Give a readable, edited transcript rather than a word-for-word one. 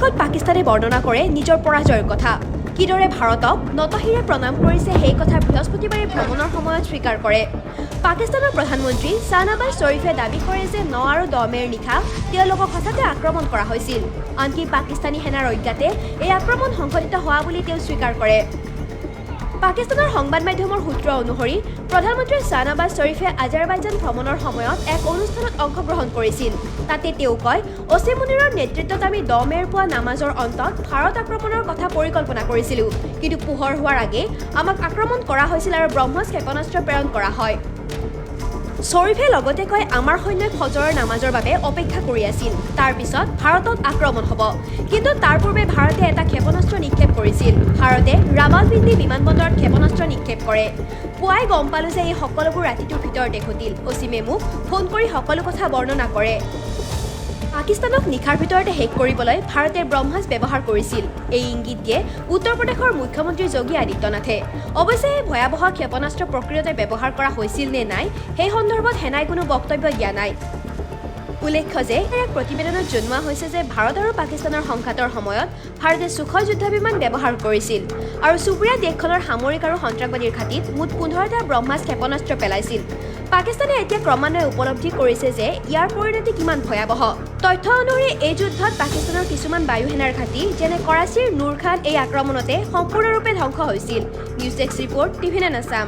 শেষত পাকিস্তানে বৰ্ণনা কৰে নিজৰ পৰাজয়ৰ কথা। কিদৰে ভাৰতক নতশিৰে প্ৰণাম কৰিছে সেই কথা বৃহস্পতিবাৰে ভ্ৰমণৰ সময়ত স্বীকাৰ কৰে। পাকিস্তানৰ প্ৰধানমন্ত্ৰী শ্বাহনাৱাজ শ্বৰীফে দাবী কৰে যে ৯ আৰু ১০ মেৰ নিশা তেওঁলোকক হঠাতে আক্ৰমণ কৰা হৈছিল। আনকি পাকিস্তানী সেনাৰ অজ্ঞাতে এই আক্ৰমণ সংঘটিত হোৱা বুলি তেওঁ স্বীকাৰ কৰে। পাকিস্তানৰ সংবাদ মাধ্যমৰ সূত্ৰ অনুসৰি প্ৰধানমন্ত্ৰী শ্বাহনাৱাজ শ্বৰীফে আজাৰবাইজান ভ্ৰমণৰ সময়ত এক অনুষ্ঠানত অংশগ্ৰহণ কৰিছিল। তাতে তেওঁ কয়, অছিম মুনিৰৰ নেতৃত্বত আমি ১০ মেৰ পুৱা নামাজৰ অন্তত ভাৰত আক্ৰমণৰ কথা পৰিকল্পনা কৰিছিলোঁ, কিন্তু পোহৰ হোৱাৰ আগেয়ে আমাক আক্ৰমণ কৰা হৈছিল আৰু ব্ৰহ্মছ ক্ষেপণাস্ত্ৰ প্ৰেৰণ কৰা হয়। শ্বৰীফে লগতে কয়, আমাৰ সৈন্যই ফজৰৰ নামাজৰ বাবে অপেক্ষা কৰি আছিল। তাৰ পিছত ভাৰতত আক্ৰমণ হ'ব, কিন্তু তাৰ পূৰ্বে ভাৰতে এটা ক্ষেপণাস্ত্ৰ নিক্ষেপ কৰিছিল। ভাৰতে ৰাৱালপিণ্ডি বিমানবন্দৰত ক্ষেপণাস্ত্ৰ নিক্ষেপ কৰে। পুৱাই গম পালোঁ যে এই সকলোবোৰ ৰাতিটোৰ ভিতৰতে ঘটিল। অছিমে মোক ফোন কৰি সকলো কথা বৰ্ণনা কৰে। পাকিস্তানক নিশাৰ ভিতৰতে শেষ কৰিবলৈ ভাৰতে ব্ৰহ্মাছ ব্যৱহাৰ কৰিছিল। এই ইংগিত দিয়ে উত্তৰ প্ৰদেশৰ মুখ্যমন্ত্ৰী যোগী আদিত্যনাথে। অৱশ্যে এই ভয়াৱহ ক্ষেপণাস্ত্ৰ প্ৰকৃততে ব্যৱহাৰ কৰা হৈছিল নে নাই সেই সন্দৰ্ভত সেনাই কোনো বক্তব্য দিয়া নাই। উল্লেখ্য যে এক প্ৰতিবেদনত জনোৱা হৈছে যে ভাৰত আৰু পাকিস্তানৰ সংঘাতৰ সময়ত ভাৰতে সুখয় যুদ্ধ বিমান ব্যৱহাৰ কৰিছিল আৰু চুবুৰীয়া দেশখনৰ সামৰিক আৰু সন্ত্ৰাসবাদীৰ ঘাটিত মুঠ ১৫টা ব্ৰহ্মাছ ক্ষেপণাস্ত্ৰ পেলাইছিল। পাকিস্তানে এতিয়া ক্ৰমান্বয়ে উপলব্ধি কৰিছে যে ইয়াৰ পৰিণতি কিমান ভয়াৱহ। তথ্য অনুসৰি এই যুদ্ধত পাকিস্তানৰ কিছুমান বায়ুসেনাৰ ঘাটি যেনে কৰাচীৰ নুৰ খান এই আক্ৰমণতে সম্পূৰ্ণৰূপে ধ্বংস হৈছিল। News desk report, TV nine Assam.